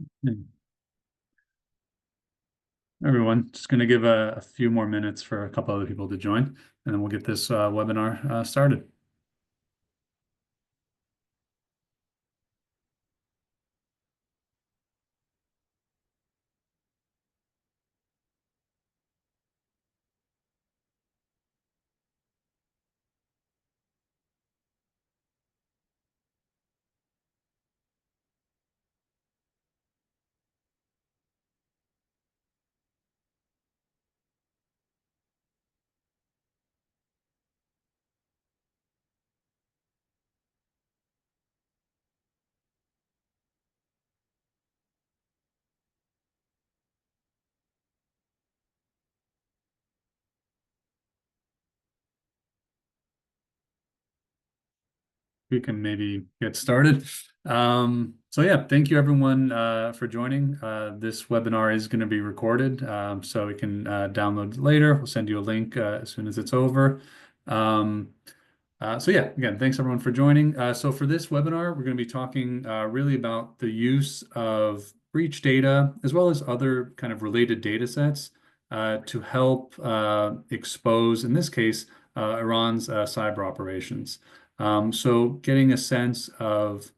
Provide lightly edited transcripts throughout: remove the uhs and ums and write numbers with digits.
Hey, everyone, just going to give a few more minutes for a couple other people to join, and then we'll get this webinar started. We can maybe get started. So yeah, thank you everyone for joining. This webinar is going to be recorded, so we can download it later. We'll send you a link as soon as it's over. Um, so yeah, again, thanks everyone for joining. So for this webinar, we're going to be talking really about the use of breach data as well as other kind of related data sets to help expose, in this case, Iran's cyber operations. So getting a sense of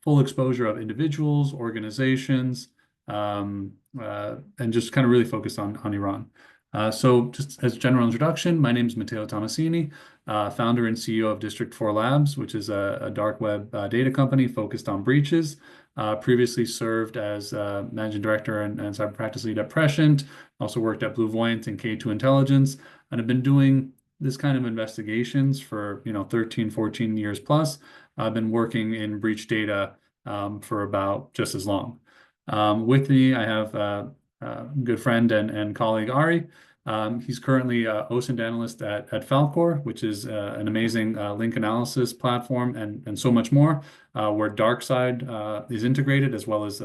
full exposure of individuals, organizations, and just kind of really focused on Iran. So just as a general introduction, my name is Matteo Tomasini, founder and CEO of District 4 Labs, which is a dark web data company focused on breaches. Previously served as managing director and cyber practice lead at Prescient, also worked at Blue Voyant and K2 Intelligence, and have been doing this kind of investigations for 13, 14 years plus. I've been working in breach data for about just as long. With me, I have a good friend and colleague, Ari. He's currently a OSINT analyst at Falkor, which is an amazing link analysis platform and so much more, where Darkside is integrated, as well as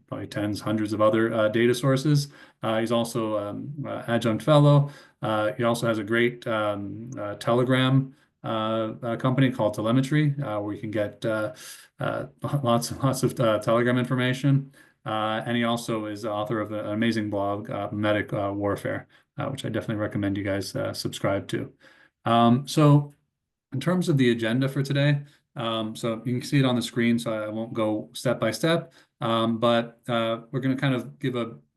probably tens, hundreds of other data sources. He's also adjunct fellow. He also has a great Telegram company called Telemetry, where you can get lots and lots of Telegram information. And he also is the author of an amazing blog, Medic Warfare, which I definitely recommend you guys subscribe to. So in terms of the agenda for today, so you can see it on the screen, so I won't go step by step, but we're going to kind of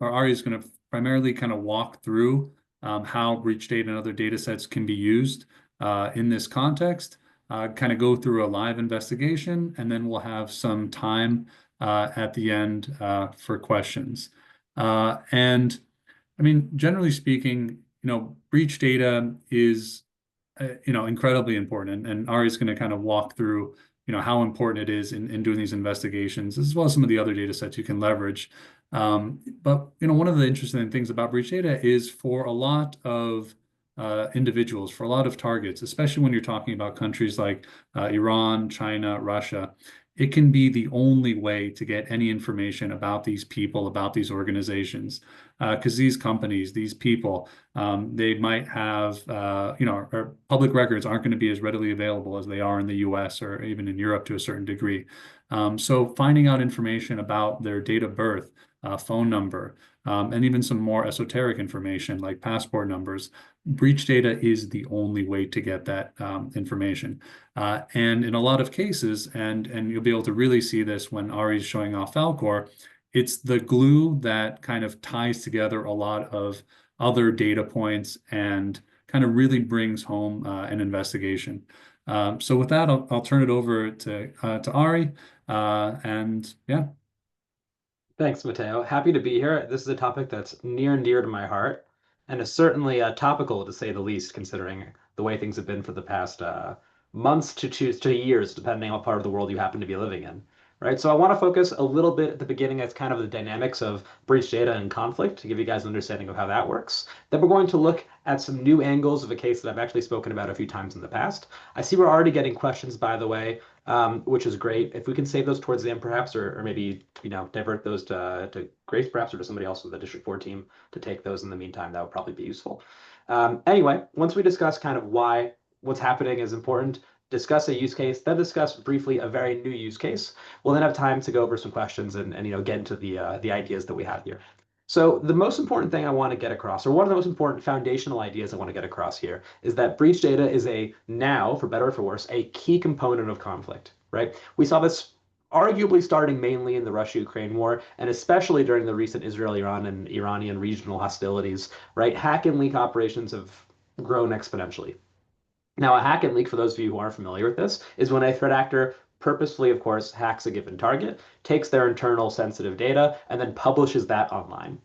or Ari is going to primarily kind of walk through how breach data and other data sets can be used in this context, kind of go through a live investigation, and then we'll have some time at the end for questions. And I mean, generally speaking, breach data is incredibly important. And Ari's going to kind of walk through, how important it is in doing these investigations, as well as some of the other data sets you can leverage. But, one of the interesting things about breach data is for a lot of individuals, for a lot of targets, especially when you're talking about countries like Iran, China, Russia, it can be the only way to get any information about these people, about these organizations, because these companies, these people, they might have, or public records aren't going to be as readily available as they are in the US or even in Europe to a certain degree. So finding out information about their date of birth, phone number, and even some more esoteric information like passport numbers, breach data is the only way to get that information. And in a lot of cases, and you'll be able to really see this when Ari's showing off Falkor, it's the glue that kind of ties together a lot of other data points and kind of really brings home an investigation. So with that, I'll turn it over to Ari, and yeah. Thanks, Matteo. Happy to be here. This is a topic that's near and dear to my heart, and is certainly topical to say the least, considering the way things have been for the past months to years, depending on what part of the world you happen to be living in. Right. So I want to focus a little bit at the beginning as kind of the dynamics of breach data and conflict to give you guys an understanding of how that works. Then we're going to look at some new angles of a case that I've actually spoken about a few times in the past. I see we're already getting questions, by the way, which is great. If we can save those towards the end, perhaps, or maybe divert those to Grace, perhaps, or to somebody else with the District 4 team to take those in the meantime, that would probably be useful. Anyway, once we discuss kind of why what's happening is important, discuss a use case, then discuss briefly a very new use case. We'll then have time to go over some questions and get into the ideas that we have here. So the most important thing I want to get across, or one of the most important foundational ideas I want to get across here, is that breach data is now, for better or for worse, a key component of conflict, right? We saw this arguably starting mainly in the Russia-Ukraine war, and especially during the recent Israel-Iran and Iranian regional hostilities, right? Hack and leak operations have grown exponentially. Now, a hack and leak, for those of you who aren't familiar with this, is when a threat actor purposefully, of course, hacks a given target, takes their internal sensitive data, and then publishes that online.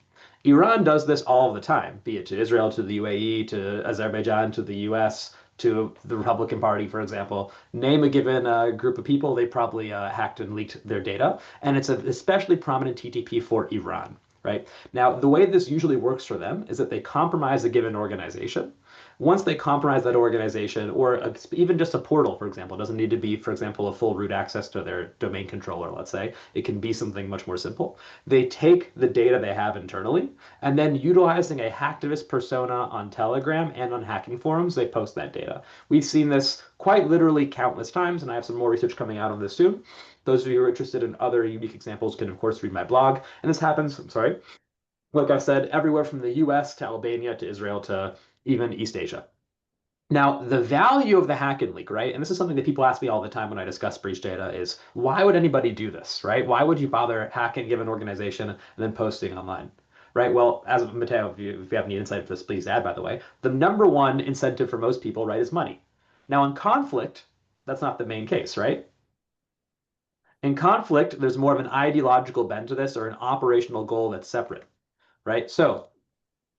Iran does this all the time, be it to Israel, to the UAE, to Azerbaijan, to the US, to the Republican Party, for example. Name a given group of people, they probably hacked and leaked their data. And it's an especially prominent TTP for Iran, right? Now, the way this usually works for them is that they compromise a given organization. Once they compromise that organization, or even just a portal, for example, it doesn't need to be, for example, a full root access to their domain controller, let's say. It can be something much more simple. They take the data they have internally, and then utilizing a hacktivist persona on Telegram and on hacking forums, they post that data. We've seen this quite literally countless times, and I have some more research coming out on this soon. Those of you who are interested in other unique examples can, of course, read my blog. And this happens, I'm sorry, like I said, everywhere from the US to Albania to Israel to even East Asia. Now, the value of the hack and leak, right? And this is something that people ask me all the time when I discuss breach data is, why would anybody do this, right? Why would you bother hacking a given organization and then posting online, right? Well, as Matteo, if you have any insight for this, please add, by the way. The number one incentive for most people, right, is money. Now, in conflict, that's not the main case, right? In conflict, there's more of an ideological bend to this or an operational goal that's separate, right? So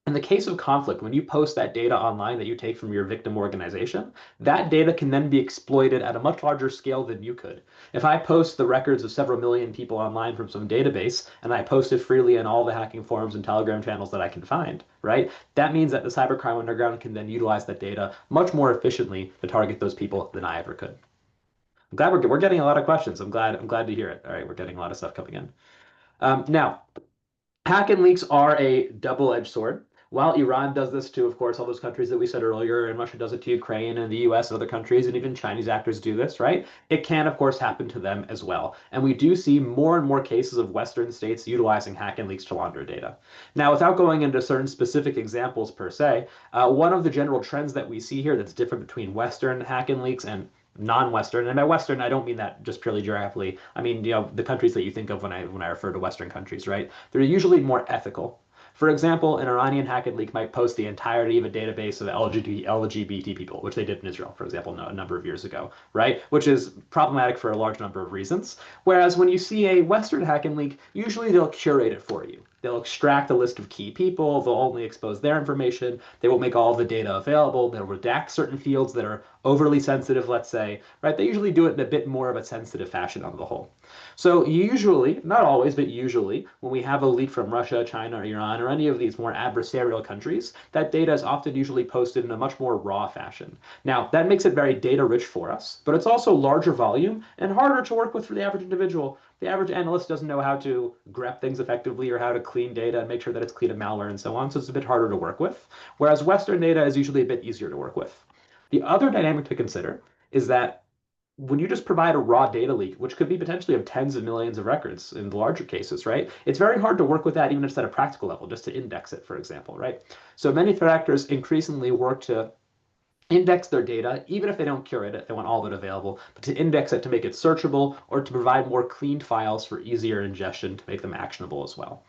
in the case of conflict, when you post that data online that you take from your victim organization, that data can then be exploited at a much larger scale than you could. If I post the records of several million people online from some database, and I post it freely in all the hacking forums and Telegram channels that I can find, right? That means that the cybercrime underground can then utilize that data much more efficiently to target those people than I ever could. I'm glad we're getting a lot of questions. I'm glad to hear it. All right, we're getting a lot of stuff coming in. Now, hack and leaks are a double-edged sword. While Iran does this to, of course, all those countries that we said earlier, and Russia does it to Ukraine and the US and other countries, and even Chinese actors do this, right? It can, of course, happen to them as well. And we do see more and more cases of Western states utilizing hack and leaks to launder data. Now, without going into certain specific examples per se, one of the general trends that we see here that's different between Western hack and leaks and non-Western, and by Western, I don't mean that just purely geographically. I mean, the countries that you think of when I refer to Western countries, right? They're usually more ethical. For example, an Iranian hack and leak might post the entirety of a database of LGBT people, which they did in Israel, for example, a number of years ago, right? Which is problematic for a large number of reasons. Whereas when you see a Western hack and leak, usually they'll curate it for you. They'll extract a list of key people. They'll only expose their information. They will make all the data available. They'll redact certain fields that are overly sensitive, let's say, right? They usually do it in a bit more of a sensitive fashion on the whole. So usually, not always, but usually, when we have a leak from Russia, China, or Iran, or any of these more adversarial countries, that data is often usually posted in a much more raw fashion. Now, that makes it very data rich for us, but it's also larger volume and harder to work with for the average individual. The average analyst doesn't know how to grep things effectively or how to clean data and make sure that it's clean of malware and so on, so it's a bit harder to work with, whereas Western data is usually a bit easier to work with. The other dynamic to consider is that when you just provide a raw data leak, which could be potentially of tens of millions of records in the larger cases, right? It's very hard to work with that even if it's at a practical level, just to index it, for example, right? So many threat actors increasingly work to index their data, even if they don't curate it, they want all of it available, but to index it to make it searchable or to provide more cleaned files for easier ingestion to make them actionable as well.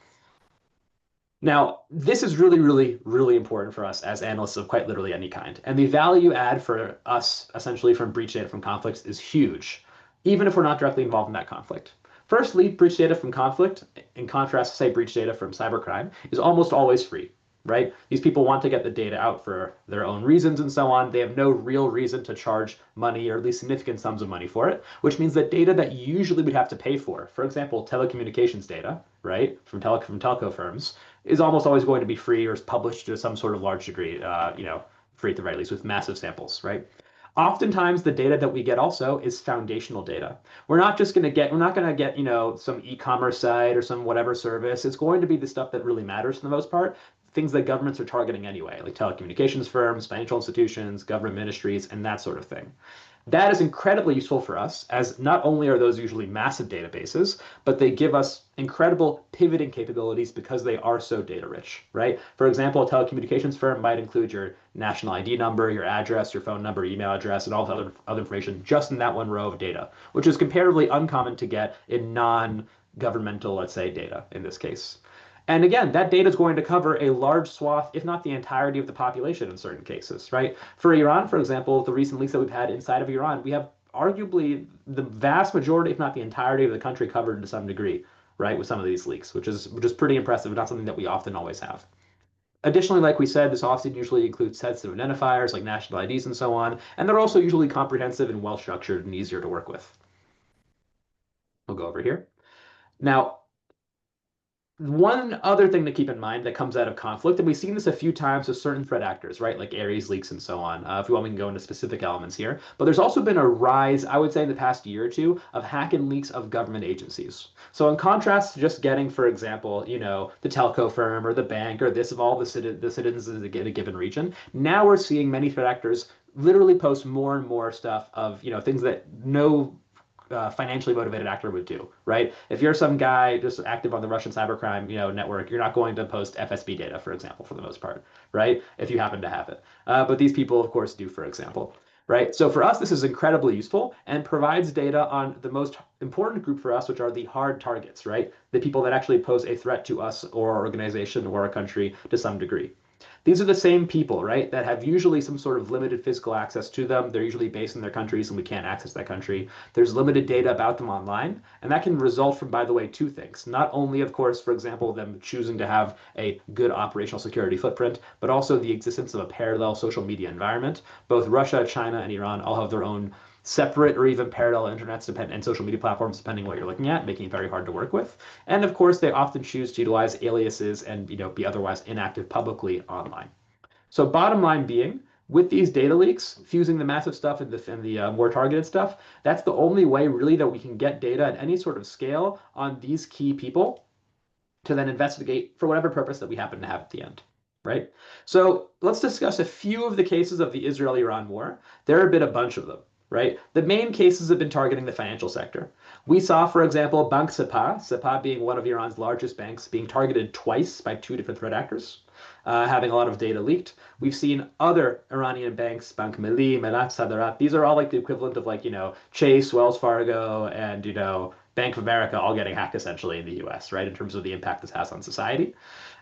Now, this is really, really, really important for us as analysts of quite literally any kind. And the value add for us, essentially from breach data from conflicts, is huge, even if we're not directly involved in that conflict. Firstly, breach data from conflict, in contrast to, say, breach data from cybercrime, is almost always free, right? These people want to get the data out for their own reasons and so on. They have no real reason to charge money or at least significant sums of money for it, which means that data that you usually would have to pay for example, telecommunications data, right, from telco firms, is almost always going to be free or is published to some sort of large degree, free at the very least with massive samples, right? Oftentimes the data that we get also is foundational data. We're not going to get, some e-commerce site or some whatever service. It's going to be the stuff that really matters for the most part, things that governments are targeting anyway, like telecommunications firms, financial institutions, government ministries, and that sort of thing. That is incredibly useful for us, as not only are those usually massive databases, but they give us incredible pivoting capabilities because they are so data rich, right? For example, a telecommunications firm might include your national ID number, your address, your phone number, email address, and all the other information just in that one row of data, which is comparatively uncommon to get in non-governmental, let's say, data in this case. And again, that data is going to cover a large swath, if not the entirety of the population in certain cases, right? For Iran, for example, the recent leaks that we've had inside of Iran, we have arguably the vast majority, if not the entirety of the country covered to some degree, right, with some of these leaks, which is pretty impressive, not something that we often always have. Additionally, like we said, this often usually includes sets of identifiers like national IDs and so on, and they're also usually comprehensive and well structured and easier to work with. We'll go over here. Now, one other thing to keep in mind that comes out of conflict, and we've seen this a few times with certain threat actors, right, like Ares leaks and so on. If you want, we can go into specific elements here. But there's also been a rise, I would say, in the past year or two, of hack and leaks of government agencies. So in contrast to just getting, for example, the telco firm or the bank or this of all the citizens in a given region, now we're seeing many threat actors literally post more and more stuff of things that no financially motivated actor would do, right? If you're some guy just active on the Russian cybercrime, network, you're not going to post FSB data, for example, for the most part, right? If you happen to have it. But these people, of course, do, for example, right? So for us, this is incredibly useful and provides data on the most important group for us, which are the hard targets, right? The people that actually pose a threat to us or our organization or a country to some degree. These are the same people, right, that have usually some sort of limited physical access to them. They're usually based in their countries and we can't access that country. There's limited data about them online. And that can result from, by the way, two things. Not only, of course, for example, them choosing to have a good operational security footprint, but also the existence of a parallel social media environment. Both Russia, China, and Iran all have their own separate or even parallel internets and social media platforms, depending on what you're looking at, making it very hard to work with. And of course, they often choose to utilize aliases and be otherwise inactive publicly online. So bottom line being, with these data leaks, fusing the massive stuff and the more targeted stuff, that's the only way really that we can get data at any sort of scale on these key people to then investigate for whatever purpose that we happen to have at the end, right? So let's discuss a few of the cases of the Israel-Iran war. There have been a bunch of them, right? The main cases have been targeting the financial sector. We saw, for example, Bank Sepah being one of Iran's largest banks, being targeted twice by two different threat actors, having a lot of data leaked. We've seen other Iranian banks, Bank Milli, Melat, Sadarat. These are all like the equivalent of Chase, Wells Fargo, and Bank of America all getting hacked essentially in the US, right, in terms of the impact this has on society.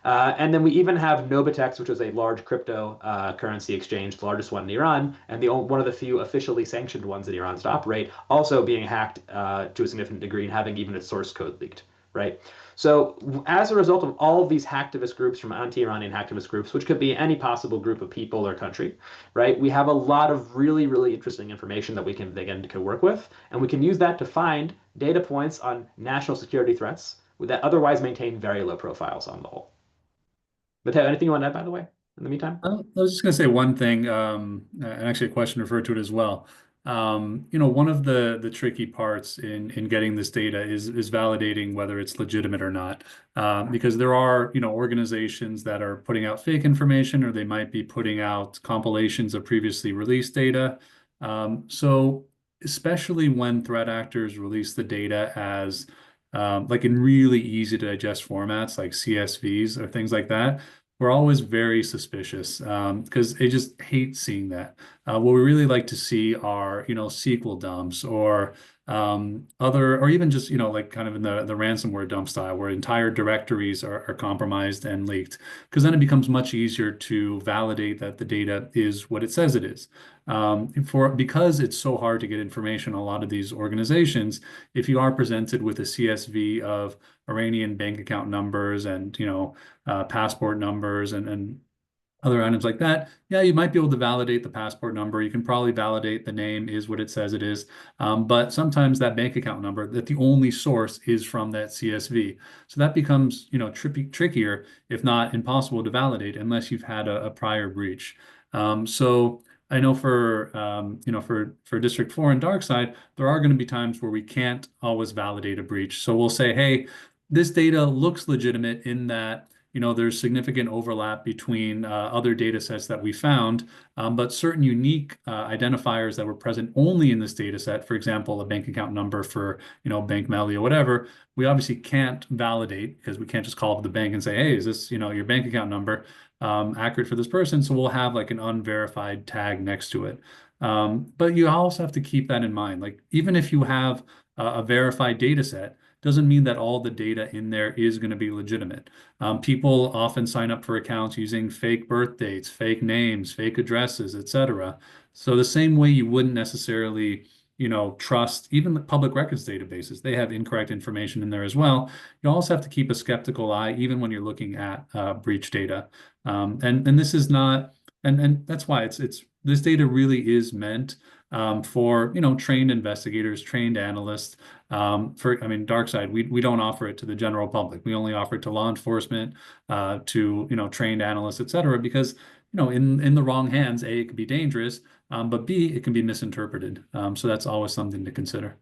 And then we even have Novitex, which is a large crypto currency exchange, the largest one in Iran, and one of the few officially sanctioned ones in Iran to operate, also being hacked to a significant degree and having even its source code leaked, right? So as a result of all of these hacktivist groups from anti-Iranian hacktivist groups, which could be any possible group of people or country, right? We have a lot of really, really interesting information that we can, again, could work with, and we can use that to find data points on national security threats that otherwise maintain very low profiles on the whole. Mateo, anything you want to add, by the way, in the meantime? I was just going to say one thing, and actually a question referred to it as well. One of the tricky parts in getting this data is validating whether it's legitimate or not, because there are organizations that are putting out fake information, or they might be putting out compilations of previously released data. So especially when threat actors release the data as like in really easy to digest formats like CSVs or things like that, we're always very suspicious because they just hate seeing that. What we really like to see are, SQL dumps or or even just, like kind of in the ransomware dump style where entire directories are compromised and leaked, because then it becomes much easier to validate that the data is what it says it is. Because it's so hard to get information on a lot of these organizations, if you are presented with a CSV of Iranian bank account numbers and, passport numbers and other items like that, yeah, you might be able to validate the passport number. You can probably validate the name is what it says it is. But sometimes that bank account number, that the only source is from that CSV. So that becomes, trickier, if not impossible to validate unless you've had a prior breach. So I know for District 4 and Darkside, there are going to be times where we can't always validate a breach. So we'll say, hey, this data looks legitimate in that there's significant overlap between other data sets that we found, but certain unique identifiers that were present only in this data set, for example, a bank account number for, Bank Melly or whatever, we obviously can't validate because we can't just call up the bank and say, hey, is this, your bank account number accurate for this person? So we'll have like an unverified tag next to it. But you also have to keep that in mind. Like even if you have a verified data set, doesn't mean that all the data in there is going to be legitimate. People often sign up for accounts using fake birth dates, fake names, fake addresses, etc. So the same way you wouldn't necessarily, trust even the public records databases. They have incorrect information in there as well. You also have to keep a skeptical eye, even when you're looking at breach data. And this is not, and that's why it's this data really is meant for trained investigators, trained analysts. Darkside, we don't offer it to the general public. We only offer it to law enforcement, to trained analysts, et cetera, because in the wrong hands, A, it could be dangerous, but B, it can be misinterpreted. So that's always something to consider.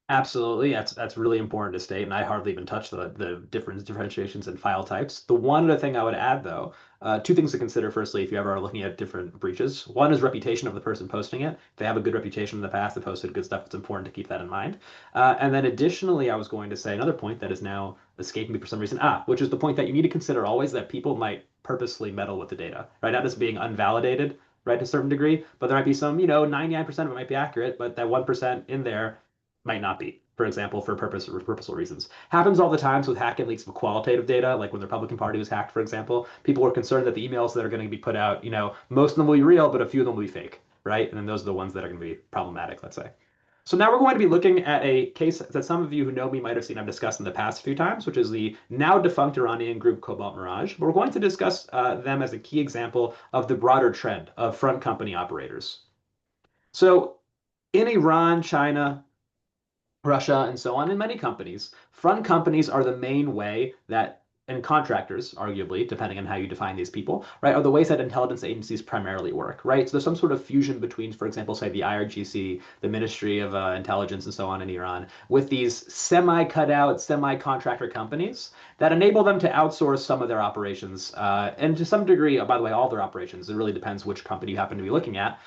Absolutely, that's really important to state, and I hardly even touch the differentiations in file types. The one other thing I would add, though, two things to consider. Firstly, if you ever are looking at different breaches, one is reputation of the person posting it. If they have a good reputation in the past, they posted good stuff, it's important to keep that in mind. And then additionally, I was going to say another point that is now escaping me for some reason, which is the point that you need to consider always that people might purposely meddle with the data, right? Not just being unvalidated, right, to a certain degree, but there might be some, 99% of it might be accurate, but that 1% in there might not be, for example, for purposeful reasons. Happens all the times with hacking leaks of qualitative data, like when the Republican Party was hacked, for example. People were concerned that the emails that are going to be put out, most of them will be real, but a few of them will be fake, right? And then those are the ones that are going to be problematic, let's say. So now we're going to be looking at a case that some of you who know me might have seen I've discussed in the past a few times, which is the now defunct Iranian group COBALT Mirage. But we're going to discuss them as a key example of the broader trend of front company operators. So in Iran, China, Russia, and so on, in many companies. Front companies are the main way that, and contractors, arguably, depending on how you define these people, right, are the ways that intelligence agencies primarily work, right? So there's some sort of fusion between, for example, say the IRGC, the Ministry of Intelligence, and so on in Iran, with these semi-cut-out, semi-contractor companies that enable them to outsource some of their operations, and to some degree, by the way, all their operations. It really depends which company you happen to be looking at.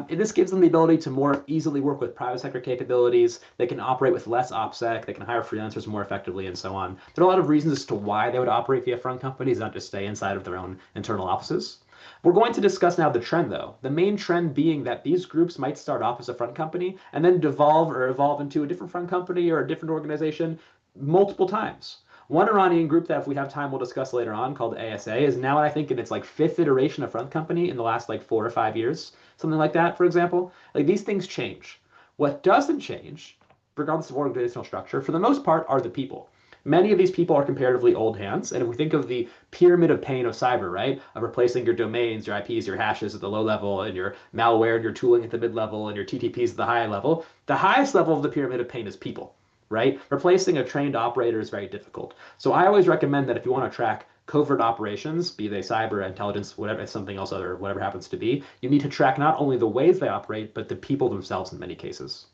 This gives them the ability to more easily work with private sector capabilities. They can operate with less OPSEC. They can hire freelancers more effectively, and so on. There are a lot of reasons as to why they would operate via front companies, not just stay inside of their own internal offices. We're going to discuss now the trend, though. The main trend being that these groups might start off as a front company and then devolve or evolve into a different front company or a different organization multiple times. One Iranian group that if we have time we'll discuss later on called ASA is now I think in its like fifth iteration of front company in the last like 4 or 5 years, something like that, for example. Like these things change. What doesn't change, regardless of organizational structure, for the most part are the people. Many of these people are comparatively old hands, and if we think of the pyramid of pain of cyber, right, of replacing your domains, your IPs, your hashes at the low level, and your malware and your tooling at the mid level, and your TTPs at the high level, the highest level of the pyramid of pain is people, right? Replacing a trained operator is very difficult. So I always recommend that if you want to track covert operations, be they cyber, intelligence, whatever, something else, other, whatever happens to be, you need to track not only the ways they operate, but the people themselves in many cases.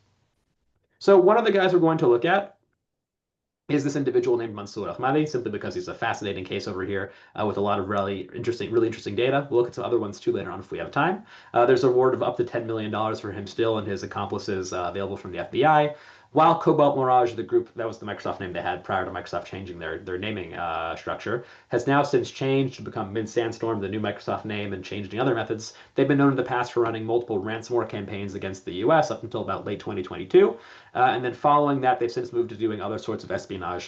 So one of the guys we're going to look at is this individual named Mansour Ahmadi, simply because he's a fascinating case over here with a lot of really interesting data. We'll look at some other ones too later on if we have time. There's a reward of up to $10 million for him still and his accomplices available from the FBI. While COBALT Mirage, the group, that was the Microsoft name they had prior to Microsoft changing their naming structure, has now since changed to become Mid-Sandstorm, the new Microsoft name, and changing other methods. They've been known in the past for running multiple ransomware campaigns against the US up until about late 2022. And then following that, they've since moved to doing other sorts of espionage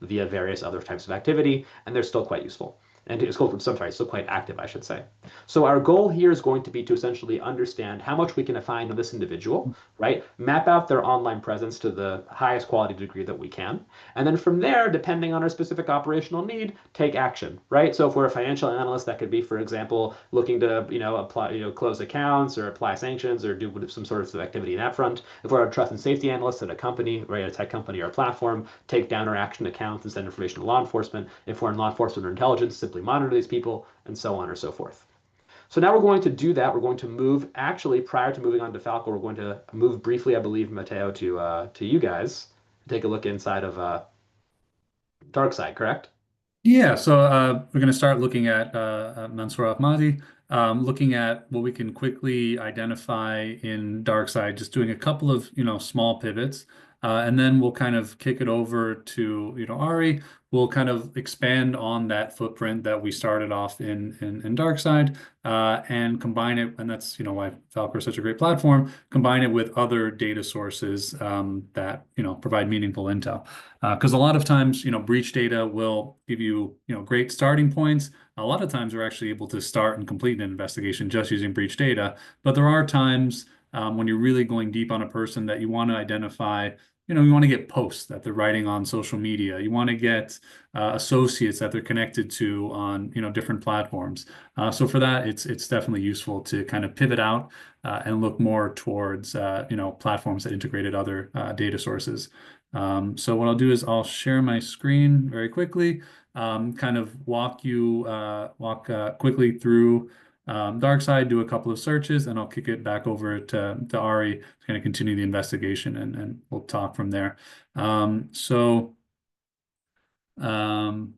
via various other types of activity, and they're still quite useful. And it's still quite active, I should say. So our goal here is going to be to essentially understand how much we can find on this individual, right? Map out their online presence to the highest quality degree that we can. And then from there, depending on our specific operational need, take action, right? So if we're a financial analyst, that could be, for example, looking to, apply, close accounts or apply sanctions or do some sort of activity in that front. If we're a trust and safety analyst at a company, right, a tech company or a platform, take down our action accounts and send information to law enforcement. If we're in law enforcement or intelligence, simply monitor these people, and so on or so forth. So now we're going to do that. We're going to move, actually, prior to moving on to Falkor, we're going to move briefly, I believe, Matteo, to you guys. Take a look inside of Darkside, correct? Yeah, so we're going to start looking at Mansour Ahmadi, looking at what we can quickly identify in Darkside, just doing a couple of, small pivots, and then we'll kind of kick it over to, Ari. We'll kind of expand on that footprint that we started off in Darkside, and combine it, and that's, why Falkor is such a great platform, combine it with other data sources that, provide meaningful intel. Because a lot of times, breach data will give you, great starting points. A lot of times we're actually able to start and complete an investigation just using breach data. But there are times when you're really going deep on a person that you want to identify, you want to get posts that they're writing on social media. You want to get associates that they're connected to on, different platforms. So for that, it's definitely useful to kind of pivot out and look more towards, platforms that integrated other data sources. So what I'll do is I'll share my screen very quickly, kind of walk quickly through Darkside, do a couple of searches, and I'll kick it back over to Ari to kind of continue the investigation, and we'll talk from there. So. Um,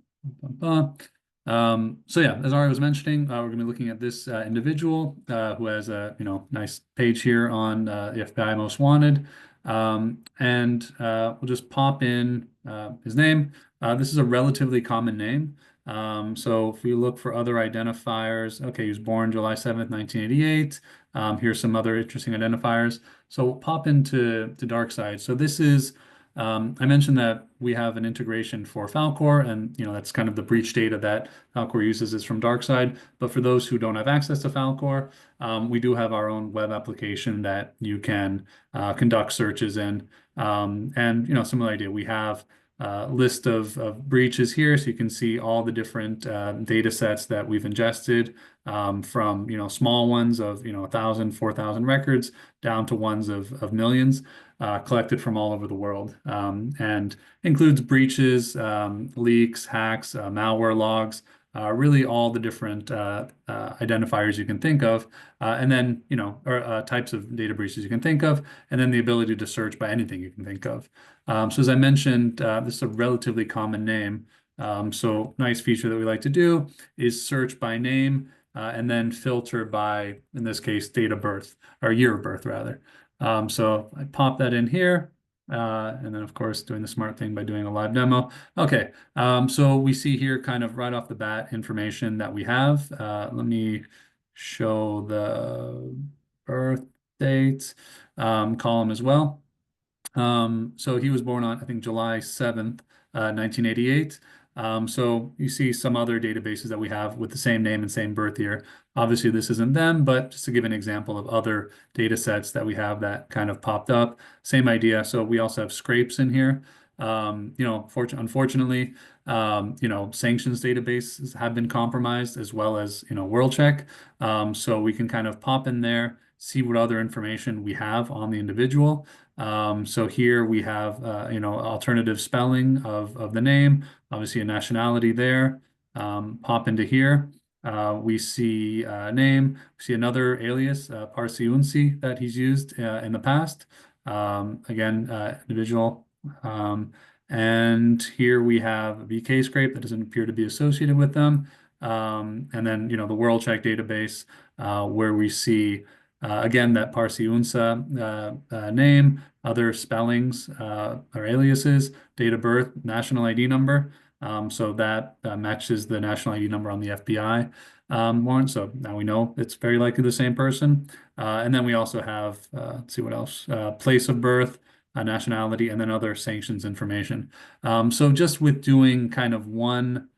so yeah, as Ari was mentioning, we're going to be looking at this individual who has a nice page here on the FBI Most Wanted, and we'll just pop in his name. This is a relatively common name. So if we look for other identifiers, okay, he was born July 7th, 1988. Here's some other interesting identifiers. So we'll pop into Darkside. So this is I mentioned that we have an integration for Falkor, and that's kind of the breach data that Falkor uses is from Darkside. But for those who don't have access to Falkor, we do have our own web application that you can conduct searches in. And similar idea, we have a list of breaches here, so you can see all the different data sets that we've ingested, from small ones of 1,000, 4,000 records down to ones of millions collected from all over the world, and includes breaches, leaks, hacks, malware logs, really all the different identifiers you can think of, and then, or types of data breaches you can think of, and then the ability to search by anything you can think of. So as I mentioned, this is a relatively common name. So nice feature that we like to do is search by name, and then filter by, in this case, date of birth, or year of birth rather. So I pop that in here, and then of course doing the smart thing by doing a live demo. Okay, so we see here kind of right off the bat information that we have. Let me show the birth date column as well. So he was born on, I think, July 7th, 1988. So you see some other databases that we have with the same name and same birth year. Obviously, this isn't them, but just to give an example of other data sets that we have that kind of popped up, same idea. So we also have scrapes in here. Unfortunately, sanctions databases have been compromised as well as, WorldCheck. So we can kind of pop in there, see what other information we have on the individual. So here we have, alternative spelling of the name, obviously a nationality there. Pop into here. We see name, we see another alias, Parsi Unsi, that he's used in the past. Again, individual. And here we have a VK scrape that doesn't appear to be associated with them. And then, the WorldCheck database, where we see again, that Parsi Unsa name, other spellings or aliases, date of birth, national ID number. So that matches the national ID number on the FBI warrant. So now we know it's very likely the same person. And then we also have, let's see what else, place of birth, nationality, and then other sanctions information. So just with doing kind of one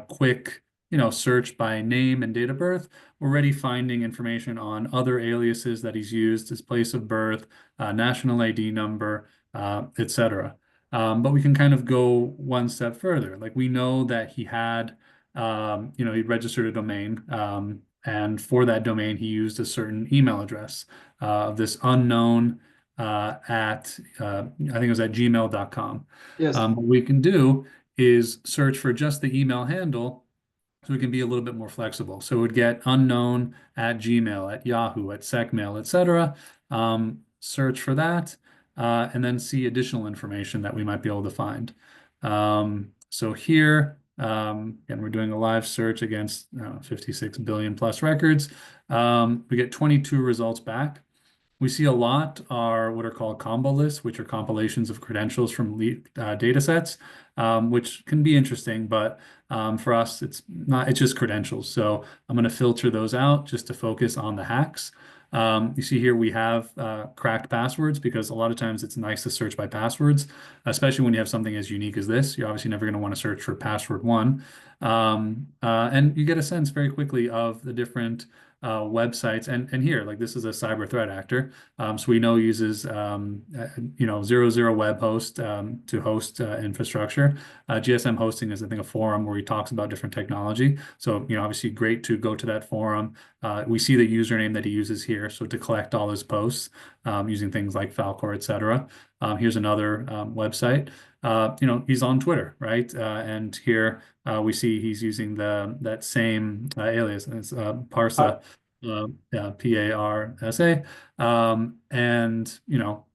quick, search by name and date of birth, we're already finding information on other aliases that he's used, his place of birth, national ID number, etc. But we can kind of go one step further. Like we know that he had, he registered a domain, and for that domain, he used a certain email address of this unknown at, I think it was at gmail.com. Yes. What we can do is search for just the email handle so we can be a little bit more flexible. So it would get unknown at Gmail, at Yahoo, at SecMail, etc. Search for that, and then see additional information that we might be able to find. So here And we're doing a live search against 56 billion plus records. We get 22 results back. We see a lot are what are called combo lists, which are compilations of credentials from data sets, which can be interesting, but for us, it's not, it's just credentials. So I'm going to filter those out just to focus on the hacks. You see here we have cracked passwords because a lot of times it's nice to search by passwords, especially when you have something as unique as this. You're obviously never going to want to search for password one. And you get a sense very quickly of the different websites and here like this is a cyber threat actor, so we know uses 00 web host to host infrastructure. GSM hosting is I think a forum where he talks about different technology, so obviously great to go to that forum. We see the username that he uses here, so to collect all his posts using things like Falkor, etc. Here's another website. He's on Twitter, right? And here we see he's using that same alias. It's Parsa, yeah, Parsa, and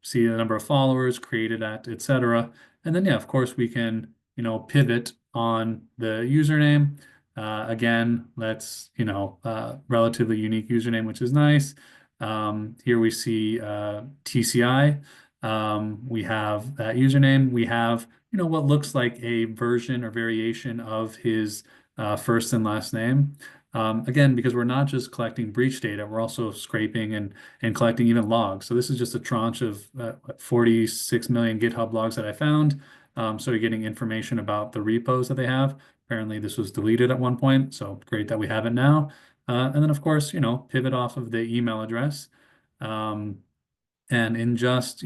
see the number of followers created at, etc. And then yeah, of course we can pivot on the username. Again, let's relatively unique username, which is nice. Here we see TCI. We have that username. We have what looks like a version or variation of his first and last name. Again, because we're not just collecting breach data, we're also scraping and collecting even logs. So this is just a tranche of 46 million GitHub logs that I found. So you're getting information about the repos that they have. Apparently this was deleted at one point, so great that we have it now. And then of course, pivot off of the email address. And in just,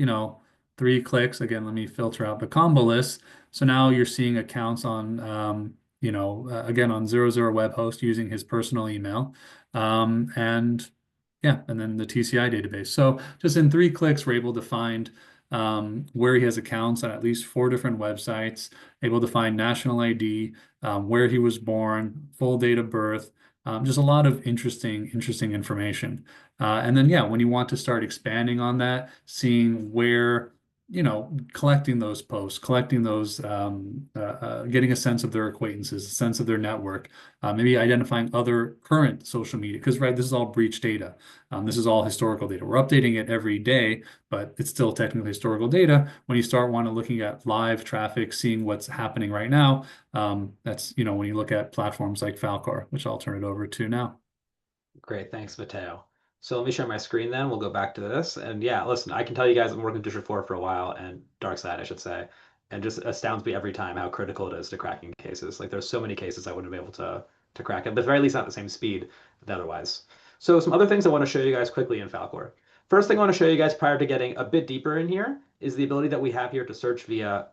3 clicks, again, let me filter out the combo list. So now you're seeing accounts on, again, on 00 web host using his personal email. And yeah, and then the TCI database. So just in 3 clicks, we're able to find where he has accounts on at least 4 different websites, able to find national ID, where he was born, full date of birth, just a lot of interesting information. And then, yeah, when you want to start expanding on that, seeing where, collecting those posts, collecting those, getting a sense of their acquaintances, a sense of their network, maybe identifying other current social media, because, right, this is all breach data. This is all historical data. We're updating it every day, but it's still technically historical data. When you start looking at live traffic, seeing what's happening right now, that's, when you look at platforms like Falkor, which I'll turn it over to now. Great, thanks, Matteo. So let me share my screen then. We'll go back to this. And yeah, listen, I can tell you guys I've been working with District 4 for a while, and Darkside, I should say, and just astounds me every time how critical it is to cracking cases. Like there's so many cases I wouldn't be able to crack it, but at the very least not the same speed otherwise. So some other things I want to show you guys quickly in Falkor. First thing I want to show you guys prior to getting a bit deeper in here is the ability that we have here to search via,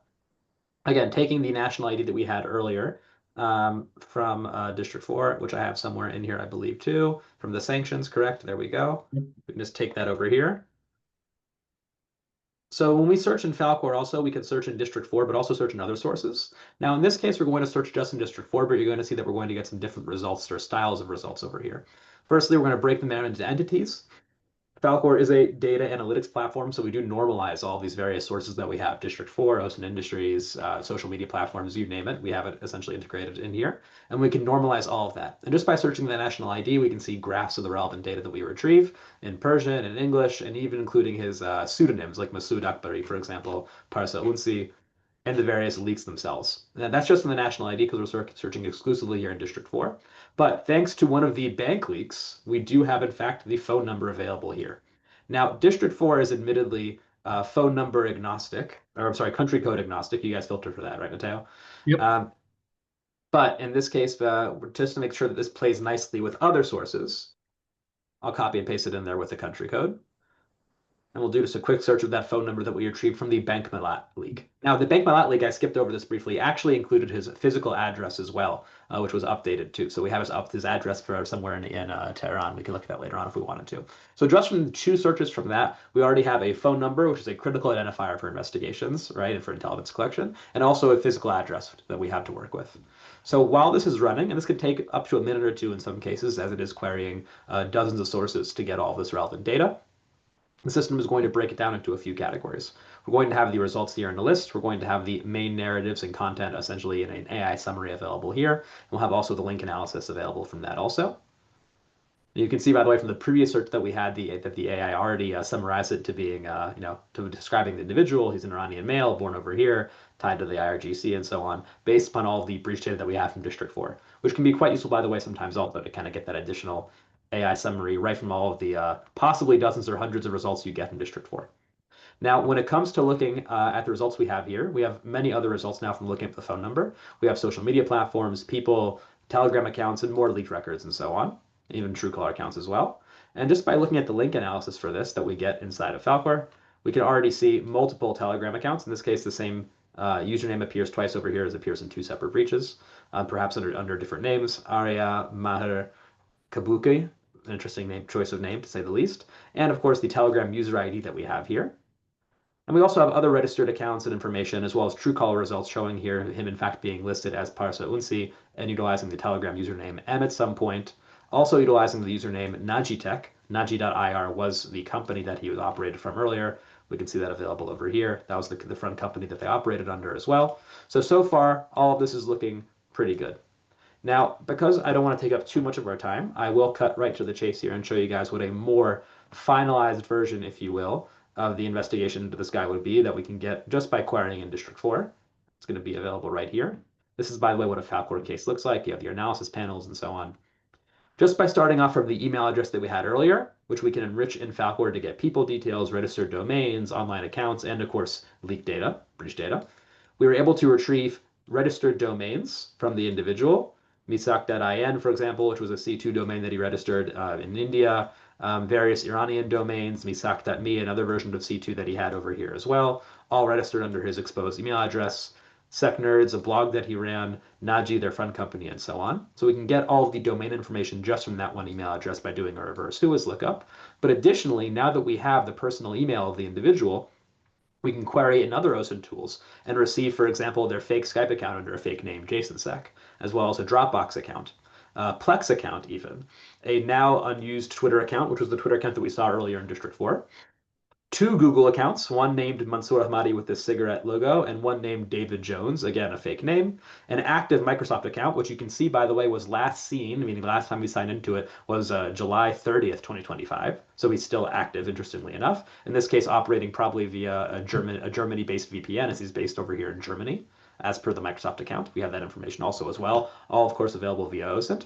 again, taking the national ID that we had earlier from District 4, which I have somewhere in here, I believe, too, from the sanctions, correct? There we go. We can just take that over here. So when we search in Falkor also, we can search in District 4, but also search in other sources. Now, in this case, we're going to search just in District 4, but you're going to see that we're going to get some different results or styles of results over here. Firstly, we're going to break them down into entities. Falkor is a data analytics platform, so we do normalize all these various sources that we have, District 4, Ocean Industries, social media platforms, you name it. We have it essentially integrated in here, and we can normalize all of that. And just by searching the national ID, we can see graphs of the relevant data that we retrieve in Persian and English, and even including his pseudonyms, like Masoud Akbari, for example, Parsa Unsi, and the various leaks themselves. And that's just in the national ID because we're searching exclusively here in District 4. But thanks to one of the bank leaks, we do have, in fact, the phone number available here. Now, District 4 is admittedly phone number agnostic, or I'm sorry, country code agnostic. You guys filter for that, right, Matteo? Yep. But in this case, just to make sure that this plays nicely with other sources, I'll copy and paste it in there with the country code. And we'll do just a quick search of that phone number that we retrieved from the Bank Malat leak. Now, the Bank Malat leak, I skipped over this briefly, actually included his physical address as well, which was updated too. So we have his address for somewhere in Tehran. We can look at that later on if we wanted to. So just from the 2 searches from that, we already have a phone number, which is a critical identifier for investigations, right, and for intelligence collection, and also a physical address that we have to work with. So while this is running, and this could take up to a minute or 2 in some cases, as it is querying dozens of sources to get all this relevant data, the system is going to break it down into a few categories. We're going to have the results here in a list. We're going to have the main narratives and content essentially in an AI summary available here. And we'll have also the link analysis available from that also. You can see, by the way, from the previous search that we had, that the AI already summarized it to being, to describing the individual. He's an Iranian male, born over here, tied to the IRGC, and so on, based upon all of the breach data that we have from District 4, which can be quite useful, by the way, sometimes also to kind of get that additional AI summary right from all of the possibly dozens or hundreds of results you get from District 4. Now, when it comes to looking at the results we have here, we have many other results now from looking at the phone number. We have social media platforms, people, Telegram accounts, and more leaked records and so on, even Truecaller accounts as well. And just by looking at the link analysis for this that we get inside of Falkor, we can already see multiple Telegram accounts. In this case, the same username appears twice over here as appears in two separate breaches, perhaps under different names. Arya Maher Kabuki, an interesting choice of name to say the least. And of course, the Telegram user ID that we have here. And we also have other registered accounts and information, as well as Truecaller results showing here him in fact being listed as Parsa Unsi and utilizing the Telegram username M at some point. Also utilizing the username Najitech. Naji.ir was the company that he was operated from earlier. We can see that available over here. That was the front company that they operated under as well. So far, all of this is looking pretty good. Now, because I don't want to take up too much of our time, I will cut right to the chase here and show you guys what a more finalized version, if you will, of the investigation into this guy would be that we can get just by querying in District 4. It's going to be available right here. This is, by the way, what a Falkor case looks like. You have your analysis panels and so on. Just by starting off from the email address that we had earlier, which we can enrich in Falkor to get people details, registered domains, online accounts, and of course, leaked data, breach data, we were able to retrieve registered domains from the individual. Misak.in, for example, which was a C2 domain that he registered in India, various Iranian domains, misak.me, another version of C2 that he had over here as well, all registered under his exposed email address. SecNerds, a blog that he ran, Naji, their front company, and so on. So we can get all of the domain information just from that one email address by doing a reverse whois lookup. But additionally, now that we have the personal email of the individual, we can query in other OSINT tools and receive, for example, their fake Skype account under a fake name, JasonSec, as well as a Dropbox account, a Plex account even, a now unused Twitter account, which was the Twitter account that we saw earlier in District 4, two Google accounts, one named Mansour Ahmadi with this cigarette logo, and one named David Jones, again, a fake name, an active Microsoft account, which you can see, by the way, was last seen, meaning the last time we signed into it was July 30th, 2025. So he's still active, interestingly enough. In this case, operating probably via a Germany-based VPN, as he's based over here in Germany, as per the Microsoft account. We have that information also as well, all, of course, available via OSINT.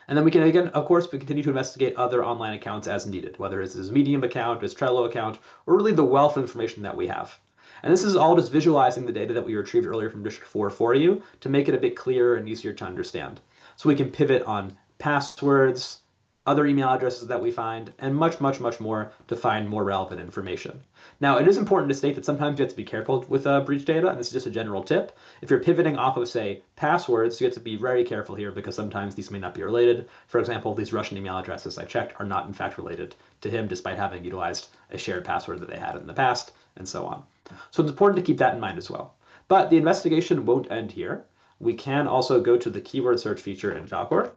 And then we can, again, of course, we continue to investigate other online accounts as needed, whether it's his Medium account, his Trello account, or really the wealth of information that we have. And this is all just visualizing the data that we retrieved earlier from District 4 for you to make it a bit clearer and easier to understand. So we can pivot on passwords, other email addresses that we find, and much, much, much more to find more relevant information. Now, it is important to state that sometimes you have to be careful with breach data, and this is just a general tip. If you're pivoting off of, say, passwords, you have to be very careful here because sometimes these may not be related. For example, these Russian email addresses I checked are not in fact related to him, despite having utilized a shared password that they had in the past, and so on. So it's important to keep that in mind as well. But the investigation won't end here. We can also go to the keyword search feature in Falkor,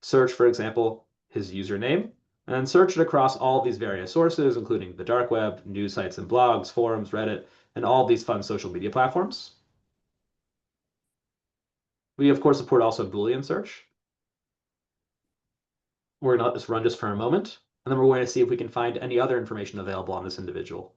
search, for example, his username, and search it across all these various sources, including the dark web, news sites and blogs, forums, Reddit, and all these fun social media platforms. We, of course, support also Boolean search. We're going to let this run just for a moment, and then we're going to see if we can find any other information available on this individual.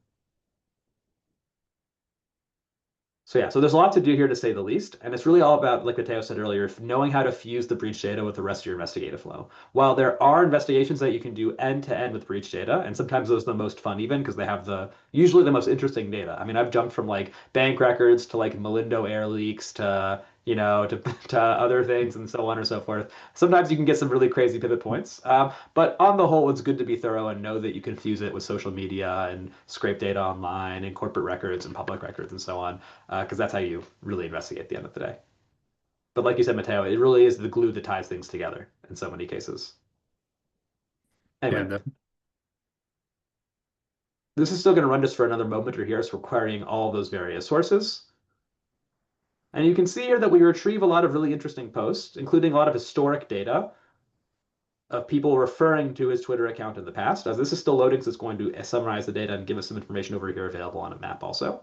So yeah, so there's a lot to do here to say the least, and it's really all about, like Mateo said earlier, knowing how to fuse the breach data with the rest of your investigative flow. While there are investigations that you can do end to end with breach data, and sometimes those are the most fun even because they have usually the most interesting data. I mean, I've jumped from like bank records to like Melindo air leaks to to other things and so on and so forth. Sometimes you can get some really crazy pivot points, but on the whole, it's good to be thorough and know that you can fuse it with social media and scrape data online and corporate records and public records and so on, because that's how you really investigate at the end of the day. But like you said, Mateo, it really is the glue that ties things together in so many cases. Anyway, Yeah, this is still going to run just for another moment or here, so we're querying all those various sources. And you can see here that we retrieve a lot of really interesting posts, including a lot of historic data. of people referring to his Twitter account in the past. As this is still loading, so it's going to summarize the data and give us some information over here available on a map also.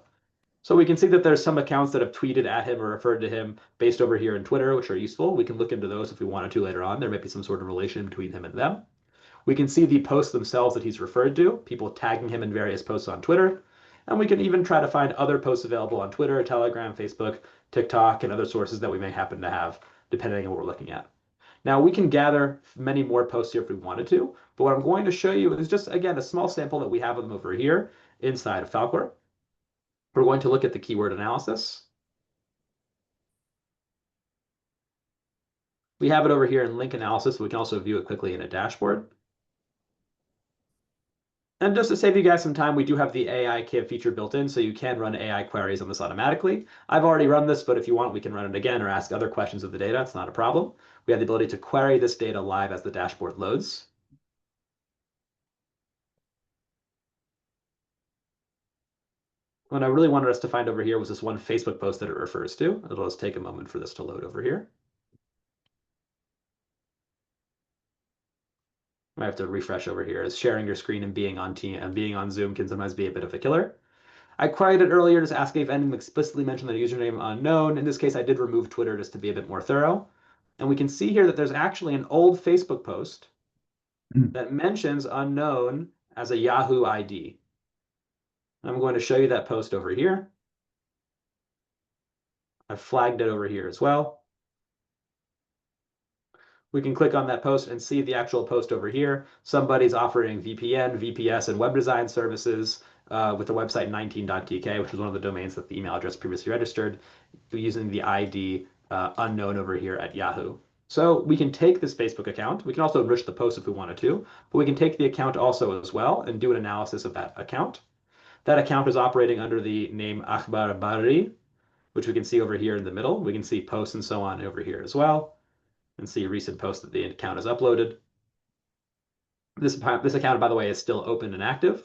So we can see that there's some accounts that have tweeted at him or referred to him based over here in Twitter, which are useful. We can look into those if we wanted to later on. There might be some sort of relation between him and them. We can see the posts themselves that he's referred to, people tagging him in various posts on Twitter. And we can even try to find other posts available on Twitter, Telegram, Facebook, TikTok, and other sources that we may happen to have, depending on what we're looking at. Now, we can gather many more posts here if we wanted to, but what I'm going to show you is just, again, a small sample that we have of them over here inside of Falkor. We're going to look at the keyword analysis. We have it over here in link analysis. We can also view it quickly in a dashboard. And just to save you guys some time, we do have the AI Kib feature built in, so you can run AI queries on this automatically. I've already run this, but if you want, we can run it again or ask other questions of the data. It's not a problem. We have the ability to query this data live as the dashboard loads. What I really wanted us to find over here was this one Facebook post that it refers to. It'll just take a moment for this to load over here. I have to refresh over here, as sharing your screen and being on Zoom can sometimes be a bit of a killer. I queried it earlier just asking if anyone explicitly mentioned the username unknown. In this case, I did remove Twitter just to be a bit more thorough. And we can see here that there's actually an old Facebook post that mentions unknown as a Yahoo ID. I'm going to show you that post over here. I've flagged it over here as well. We can click on that post and see the actual post over here. Somebody's offering VPN, VPS, and web design services with the website 19.tk, which is one of the domains that the email address previously registered, using the ID unknown over here at Yahoo. So we can take this Facebook account. We can also enrich the post if we wanted to, but we can take the account also as well and do an analysis of that account. That account is operating under the name Akhbar Bari, which we can see over here in the middle. We can see posts and so on over here as well, and see recent posts that the account has uploaded. This account, by the way, is still open and active.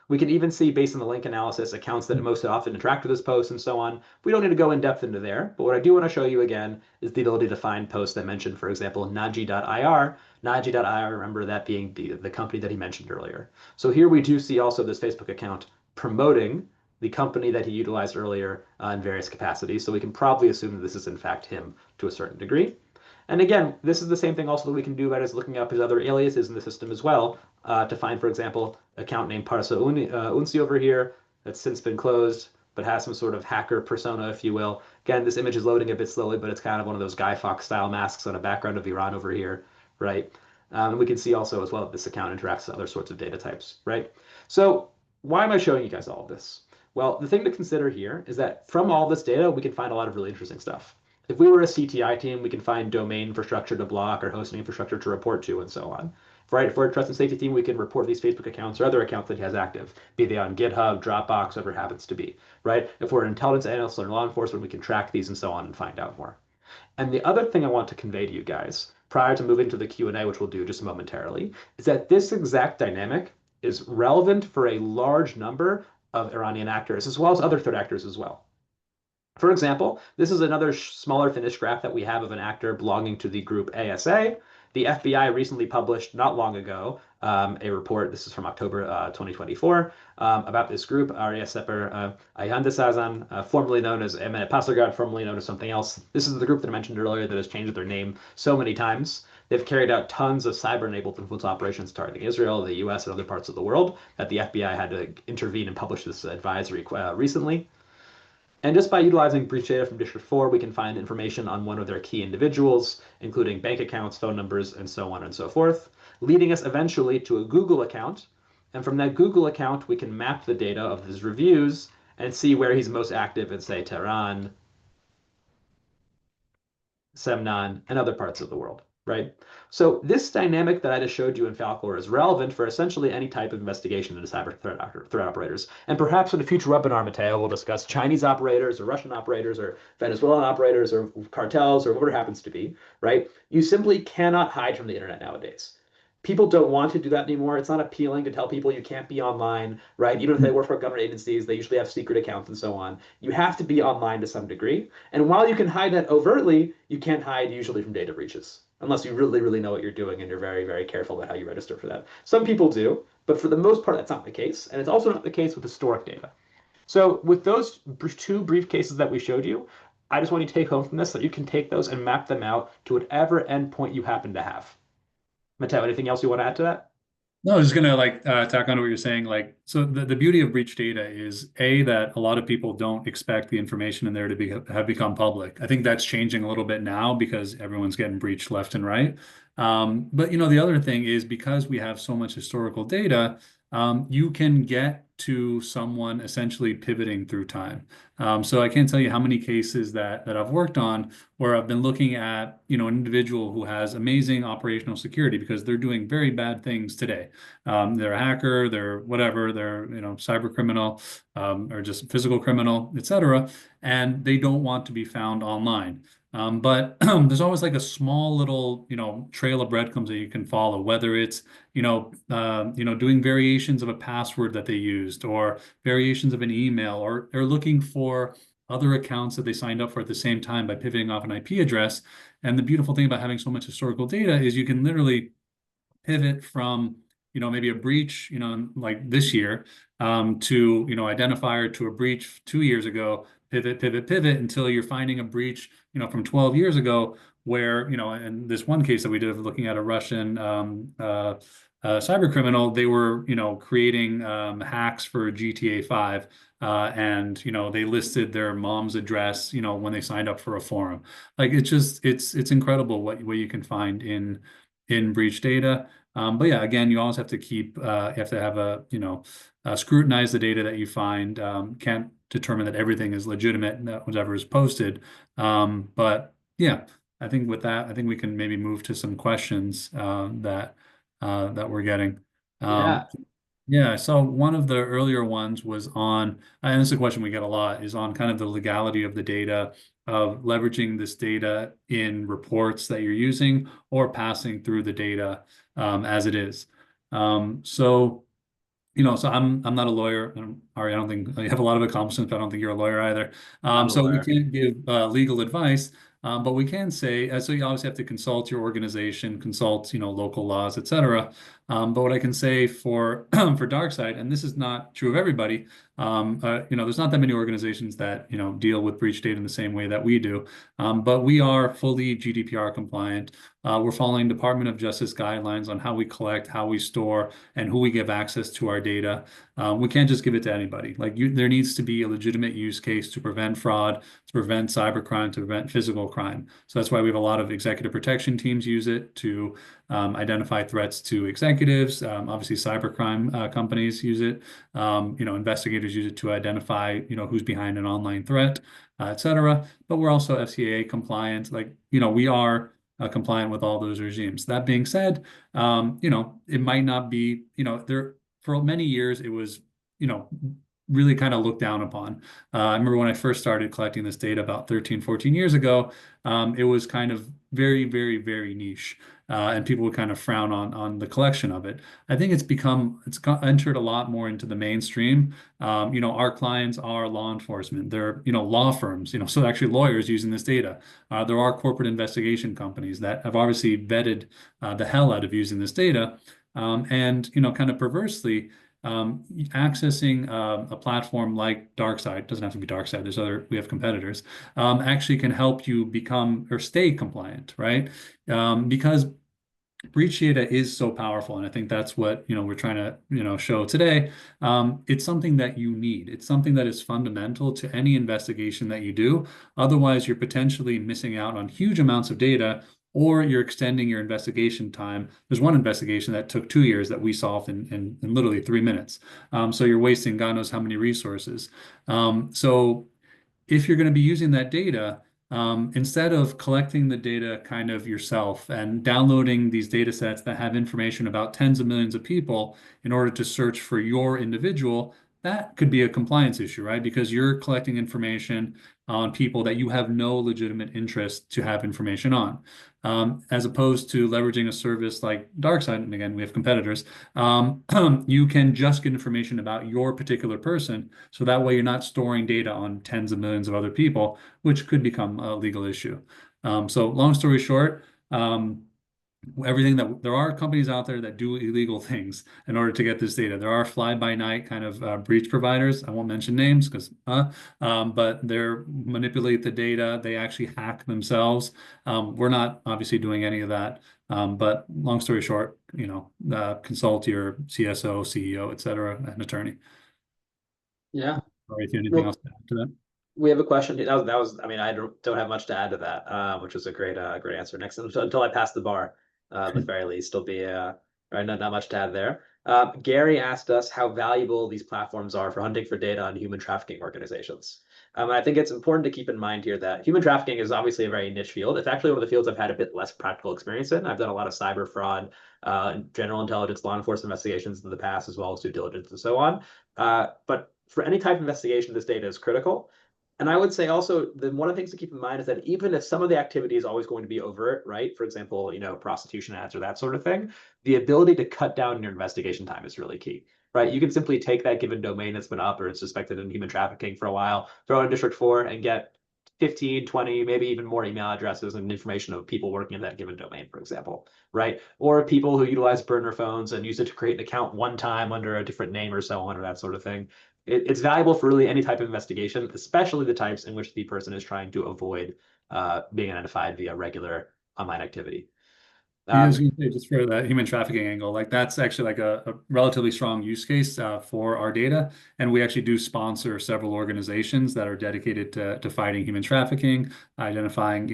We can even see, based on the link analysis, accounts that most often interact with this post and so on. We don't need to go in depth into there, but what I do want to show you again is the ability to find posts that mention, for example, Naji.ir. Naji.ir, remember that being the company that he mentioned earlier. So here we do see also this Facebook account promoting the company that he utilized earlier in various capacities. So we can probably assume that this is in fact him to a certain degree. And again, this is the same thing also that we can do, that is looking up his other aliases in the system as well, to find, for example, account name Parsa Unsi over here that's since been closed, but has some sort of hacker persona, if you will. Again, this image is loading a bit slowly, but it's kind of one of those Guy Fawkes style masks on a background of Iran over here, right? And we can see also as well that this account interacts with other sorts of data types, right? So why am I showing you guys all of this? Well, the thing to consider here is that from all this data, we can find a lot of really interesting stuff. If we were a CTI team, we can find domain infrastructure to block or hosting infrastructure to report to and so on. Right? If we're a trust and safety team, we can report these Facebook accounts or other accounts that he has active, be they on GitHub, Dropbox, whatever it happens to be. Right? If we're an intelligence analyst or law enforcement, we can track these and so on and find out more. And the other thing I want to convey to you guys, prior to moving to the Q&A, which we'll do just momentarily, is that this exact dynamic is relevant for a large number of Iranian actors, as well as other threat actors as well. For example, this is another smaller finished graph that we have of an actor belonging to the group ASA. The FBI recently published, not long ago, a report, this is from October 2024, about this group, Arya Seper Ayhandesazan, formerly known as Emine Pasargad, formerly known as something else. This is the group that I mentioned earlier that has changed their name so many times. They've carried out tons of cyber-enabled influence operations targeting Israel, the US, and other parts of the world that the FBI had to intervene and publish this advisory recently. And just by utilizing breach data from District 4, we can find information on one of their key individuals, including bank accounts, phone numbers, and so on and so forth, leading us eventually to a Google account. And from that Google account, we can map the data of his reviews and see where he's most active in, say, Tehran, Semnan, and other parts of the world, right? So this dynamic that I just showed you in Falkor is relevant for essentially any type of investigation into cyber threat operators. And perhaps in a future webinar, Matteo, we'll discuss Chinese operators or Russian operators or Venezuelan operators or cartels or whatever it happens to be, right? You simply cannot hide from the internet nowadays. People don't want to do that anymore. It's not appealing to tell people you can't be online, right? Even if they work for government agencies, they usually have secret accounts and so on. You have to be online to some degree. And while you can hide that overtly, you can't hide usually from data breaches, unless you really, really know what you're doing and you're very, very careful about how you register for that. Some people do, but for the most part, that's not the case. And it's also not the case with historic data. So with those two brief cases that we showed you, I just want you to take home from this that you can take those and map them out to whatever endpoint you happen to have. Matteo, anything else you want to add to that? No, I was just gonna tack on to what you're saying. Like, so the beauty of breach data is A, that a lot of people don't expect the information in there to have become public. I think that's changing a little bit now because everyone's getting breached left and right. But the other thing is because we have so much historical data, you can get to someone essentially pivoting through time. So I can't tell you how many cases that I've worked on where I've been looking at, an individual who has amazing operational security because they're doing very bad things today. They're a hacker, they're whatever, they're, cyber criminal, or just physical criminal, etc. And they don't want to be found online. But there's always like a small little, trail of breadcrumbs that you can follow, whether it's, doing variations of a password that they used or variations of an email or looking for other accounts that they signed up for at the same time by pivoting off an IP address. And the beautiful thing about having so much historical data is you can literally pivot from, maybe a breach, like this year, to, identifier to a breach 2 years ago, pivot, pivot, pivot until you're finding a breach, from 12 years ago where, in this one case that we did looking at a Russian cyber criminal, they were, creating hacks for GTA 5. And they listed their mom's address, when they signed up for a forum. Like it's incredible what you can find in breach data. But yeah, again, you always have to keep, you have to have scrutinize the data that you find. Can't determine that everything is legitimate that whatever is posted. But yeah, I think with that, I think we can maybe move to some questions that we're getting. Um, Yeah. yeah, so one of the earlier ones was on, and this is a question we get a lot, is on kind of the legality of the data, of leveraging this data in reports that you're using or passing through the data as it is. So so I'm not a lawyer. Ari, I don't think you have a lot of accomplishments, but I don't think you're a lawyer either. Not a So we lawyer. can't give legal advice, but we can say, so you obviously have to consult your organization, consult, local laws, etc. But what I can say for for Darkside, and this is not true of everybody, there's not that many organizations that, deal with breach data in the same way that we do. But we are fully GDPR compliant. We're following Department of Justice guidelines on how we collect, how we store, and who we give access to our data. We can't just give it to anybody. There needs to be a legitimate use case to prevent fraud, to prevent cybercrime, to prevent physical crime. So that's why we have a lot of executive protection teams use it to identify threats to executives. Obviously, cybercrime companies use it. Investigators use it to identify, who's behind an online threat, etc. But we're also FCA compliant. We are compliant with all those regimes. That being said, it might not be, there for many years it was, really kind of looked down upon. I remember when I first started collecting this data about 13, 14 years ago, it was kind of very, very, very niche. And people would kind of frown on the collection of it. I think it's entered a lot more into the mainstream. Our clients are law enforcement. They're, law firms, so actually lawyers using this data. There are corporate investigation companies that have obviously vetted the hell out of using this data. And, kind of perversely, accessing a platform like Darkside, doesn't have to be Darkside, we have competitors, actually can help you become or stay compliant, right? Because breach data is so powerful, and I think that's what we're trying to show today. It's something that you need. It's something that is fundamental to any investigation that you do. Otherwise, you're potentially missing out on huge amounts of data, or you're extending your investigation time. There's one investigation that took 2 years that we solved in literally 3 minutes. So you're wasting God knows how many resources. So if you're going to be using that data, instead of collecting the data kind of yourself and downloading these data sets that have information about tens of millions of people in order to search for your individual, that could be a compliance issue, right? Because you're collecting information on people that you have no legitimate interest to have information on. As opposed to leveraging a service like Darkside, and again, we have competitors, you can just get information about your particular person. So that way you're not storing data on tens of millions of other people, which could become a legal issue. So long story short, Everything that there are companies out there that do illegal things in order to get this data. There are fly-by-night kind of breach providers. I won't mention names because, but they're manipulate the data. They actually hack themselves. We're not obviously doing any of that. But long story short, consult your CSO, CEO, et cetera, an attorney. Yeah. Or if you have anything Well, else to add to that. we have a question. That was, I mean, I don't have much to add to that, which was a great answer. Next, until I pass the bar, at the very least, there'll be right, not much to add there. Gary asked us how valuable these platforms are for hunting for data on human trafficking organizations. I think it's important to keep in mind here that human trafficking is obviously a very niche field. It's actually one of the fields I've had a bit less practical experience in. I've done a lot of cyber fraud, general intelligence, law enforcement investigations in the past, as well as due diligence and so on. But for any type of investigation, this data is critical. And I would say also one of the things to keep in mind is that even if some of the activity is always going to be overt, right? For example, prostitution ads or that sort of thing, the ability to cut down your investigation time is really key, right? You can simply take that given domain that's been up or it's suspected in human trafficking for a while, throw it in District 4 and get 15, 20, maybe even more email addresses and information of people working in that given domain, for example, right? Or people who utilize burner phones and use it to create an account one time under a different name or so on or that sort of thing. It's valuable for really any type of investigation, especially the types in which the person is trying to avoid being identified via regular online activity. Yeah, just for that human trafficking angle, like that's actually like a relatively strong use case for our data. And we actually do sponsor several organizations that are dedicated to fighting human trafficking, identifying,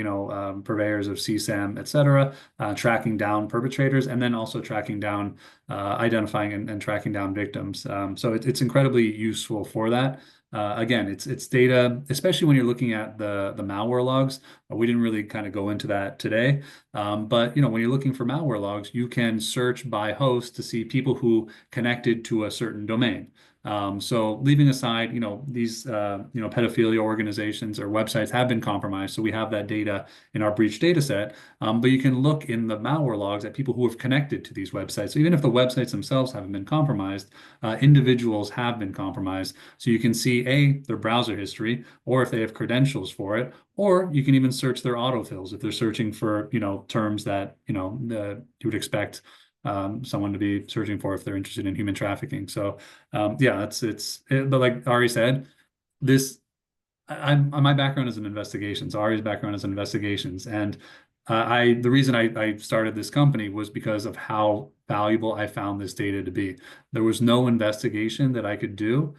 purveyors of CSAM, et cetera, tracking down perpetrators, and then also tracking down, identifying and tracking down victims. So it's incredibly useful for that. Again, it's data, especially when you're looking at the malware logs. We didn't really kind of go into that today. But when you're looking for malware logs, you can search by host to see people who connected to a certain domain. So leaving aside, these pedophilia organizations or websites have been compromised, so we have that data in our breach data set. But you can look in the malware logs at people who have connected to these websites. So even if the websites themselves haven't been compromised, individuals have been compromised. So you can see their browser history, or if they have credentials for it, or you can even search their autofills if they're searching for terms that you would expect someone to be searching for if they're interested in human trafficking. So yeah, but like Ari said, my background is in investigations. Ari's background is in investigations, and the reason I started this company was because of how valuable I found this data to be. There was no investigation that I could do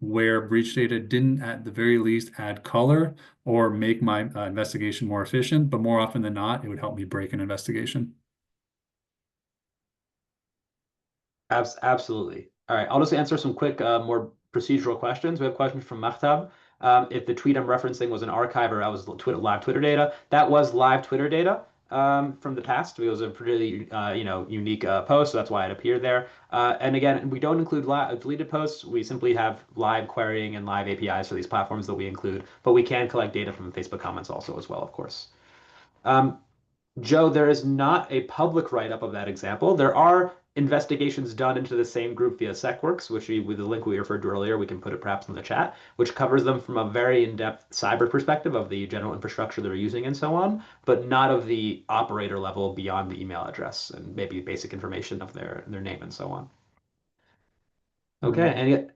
where breach data didn't, at the very least, add color or make my investigation more efficient. But more often than not, it would help me break an investigation. Absolutely. All right, I'll just answer some quick, more procedural questions. We have questions from Mahtab. If the tweet I'm referencing was an archive or that was live Twitter data, that was live Twitter data from the past. It was a pretty, unique post, so that's why it appeared there. And again, we don't include deleted posts. We simply have live querying and live APIs for these platforms that we include, but we can collect data from Facebook comments also as well, of course. Joe, there is not a public write-up of that example. There are investigations done into the same group via SecWorks, which with the link we referred to earlier, we can put it perhaps in the chat, which covers them from a very in-depth cyber perspective of the general infrastructure they're using and so on, but not of the operator level beyond the email address and maybe basic information of their name and so on. Okay, and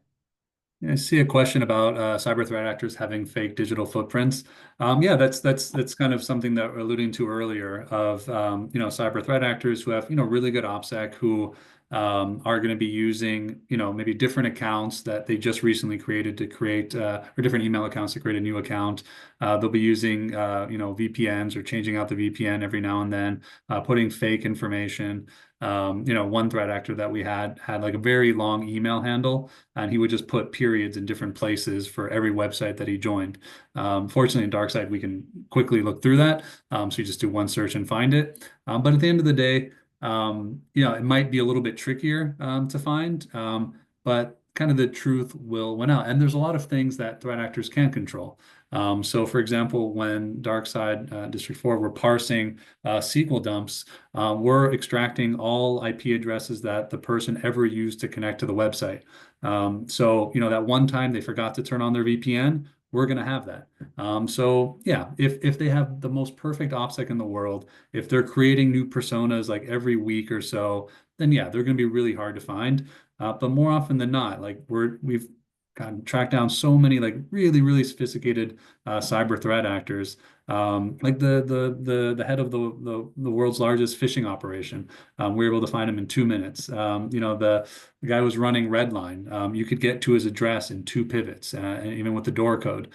I see a question about cyber threat actors having fake digital footprints. Yeah, that's kind of something that we're alluding to earlier of cyber threat actors who have really good OPSEC who are going to be using maybe different accounts that they just recently created to create or different email accounts to create a new account. They'll be using VPNs or changing out the VPN every now and then, putting fake information. One threat actor that we had like a very long email handle, and he would just put periods in different places for every website that he joined. Fortunately, in Darkside, we can quickly look through that. So you just do one search and find it. But at the end of the day, it might be a little bit trickier to find, but kind of the truth will win out. And there's a lot of things that threat actors can control. So for example, when Darkside District 4 were parsing SQL dumps, we're extracting all IP addresses that the person ever used to connect to the website. So that one time they forgot to turn on their VPN, we're going to have that. So yeah, if they have the most perfect OPSEC in the world, if they're creating new personas like every week or so, then yeah, they're going to be really hard to find. But more often than not, like we've gotten tracked down so many like really sophisticated cyber threat actors. Like the head of the world's largest phishing operation, we were able to find him in 2 minutes. The guy was running Redline. You could get to his address in 2 pivots, and even with the door code.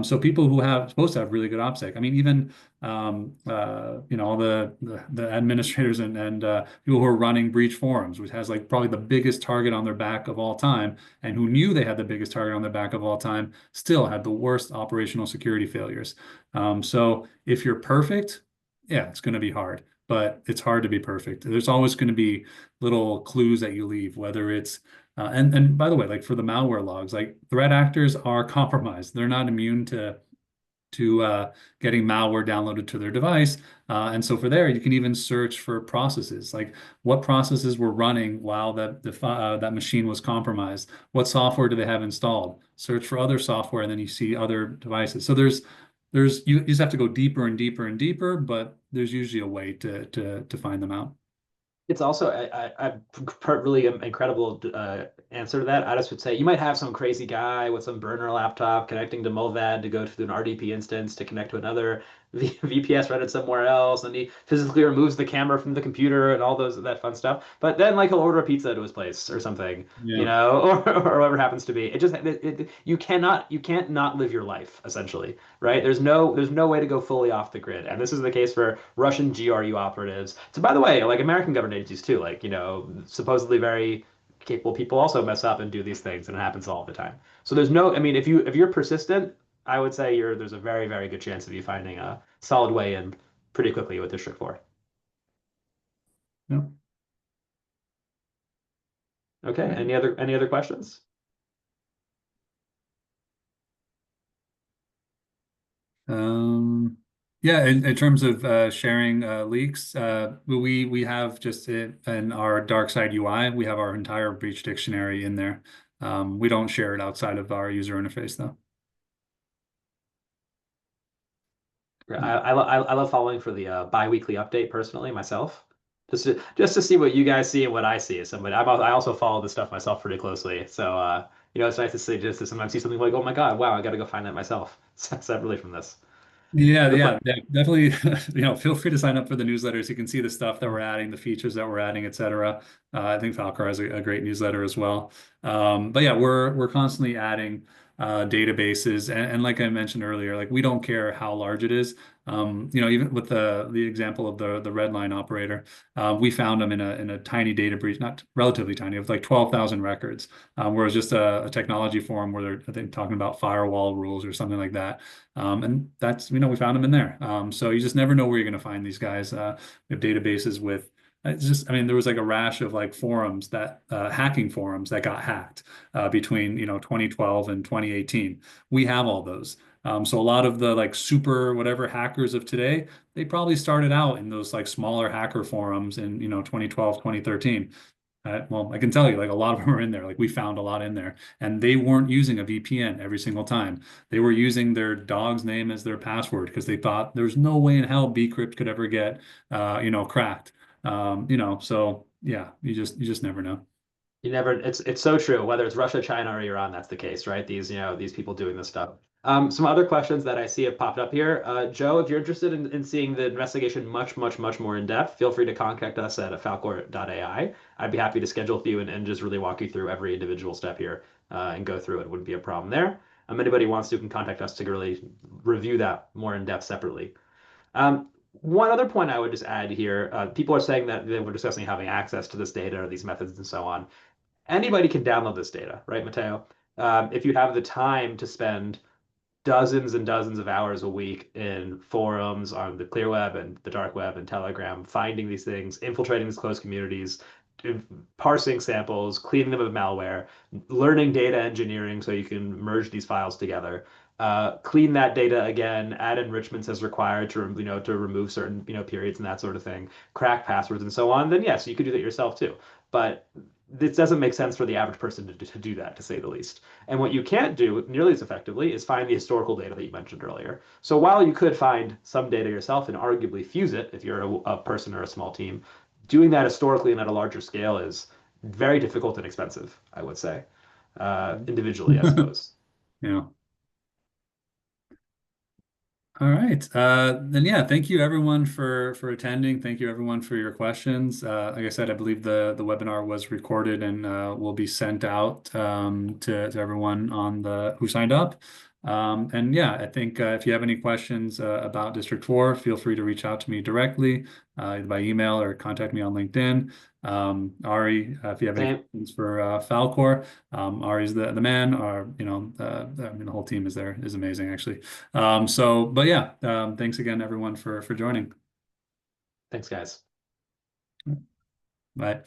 So people who have supposed to have really good OPSEC. I mean, even all the administrators and people who are running breach forums, which has like probably the biggest target on their back of all time, and who knew they had the biggest target on their back of all time, still had the worst operational security failures. So if you're perfect, yeah, it's going to be hard, but it's hard to be perfect. There's always going to be little clues that you leave, whether it's and by the way, like for the malware logs, like threat actors are compromised. They're not immune to getting malware downloaded to their device. And so for there, you can even search for processes, like what processes were running while that machine was compromised. What software do they have installed? Search for other software, and then you see other devices. So you just have to go deeper and deeper and deeper, but there's usually a way to find them out. It's also really incredible answer to that. I just would say you might have some crazy guy with some burner laptop connecting to Mulvad to go to an RDP instance to connect to another VPS rented somewhere else, and he physically removes the camera from the computer and all that fun stuff. But then like he'll order a pizza to his place or something, Yeah. or whatever happens to be. You can't not live your life essentially, right? There's no way to go fully off the grid, and this is the case for Russian GRU operatives. So by the way, like American government agencies too, like supposedly very capable people also mess up and do these things, and it happens all the time. So there's no, I mean, if you're persistent, I would say there's a very good chance of you finding a solid way in pretty quickly with District 4. Yeah. Okay, Right. any other questions? Um, yeah, in terms of sharing leaks, we have just in our Darkside UI, we have our entire breach dictionary in there. We don't share it outside of our user interface though. Yeah, Yeah. I love following for the bi-weekly update personally myself, just to see what you guys see and what I see as somebody. I also follow this stuff myself pretty closely, so it's nice to see just to sometimes see something like, oh my God, wow, I got to go find that myself separately from this. The fir- Yeah, definitely. Feel free to sign up for the newsletters. You can see the stuff that we're adding, the features that we're adding, et cetera. I think Falkor has a great newsletter as well. But yeah, we're constantly adding databases, and like I mentioned earlier, like we don't care how large it is. Even with the example of the Redline operator, we found them in a tiny data breach, not relatively tiny, of like 12,000 records, where it was just a technology forum where they're, I think, talking about firewall rules or something like that. And that's, we found them in there. So you just never know where you're going to find these guys. We have databases with, it's just, I mean, there was like a rash of like forums hacking forums that got hacked between, 2012 and 2018. We have all those. So a lot of the like super whatever hackers of today, they probably started out in those like smaller hacker forums in, 2012, 2013. Well, I can tell you, like a lot of them are in there. Like we found a lot in there, and they weren't using a VPN every single time. They were using their dog's name as their password because they thought there's no way in hell Bcrypt could ever get, cracked. So yeah, you just never know. It's so true, whether it's Russia, China, or Iran, that's the case, right? These people doing this stuff. Some other questions that I see have popped up here. Joe, if you're interested in seeing the investigation much more in depth, feel free to contact us at falkor.ai. I'd be happy to schedule with you and just really walk you through every individual step here and go through it. Wouldn't be a problem there. Anybody wants to can contact us to really review that more in depth separately. One other point I would just add here, people are saying that they were discussing having access to this data or these methods and so on. Anybody can download this data, right, Matteo? If you have the time to spend dozens and dozens of hours a week in forums on the clear web and the dark web and Telegram, finding these things, infiltrating these closed communities, parsing samples, cleaning them of malware, learning data engineering so you can merge these files together, clean that data again, add enrichments as required to remove certain periods and that sort of thing, crack passwords and so on. Then yes, you could do that yourself too. But this doesn't make sense for the average person to do that, to say the least. And what you can't do nearly as effectively is find the historical data that you mentioned earlier. So while you could find some data yourself and arguably fuse it if you're a person or a small team, doing that historically and at a larger scale is very difficult and expensive, I would say, individually, I suppose. Yeah. All right. Then yeah, thank you everyone for attending. Thank you everyone for your questions. Like I said, I believe the webinar was recorded and will be sent out to everyone on the who signed up. And yeah, I think if you have any questions about District 4, feel free to reach out to me directly either by email or contact me on LinkedIn. Ari, if you have any Same. questions for Falkor, Ari's the man. I mean, the whole team is amazing actually. But yeah, thanks again, everyone, for joining. Thanks, guys. Bye.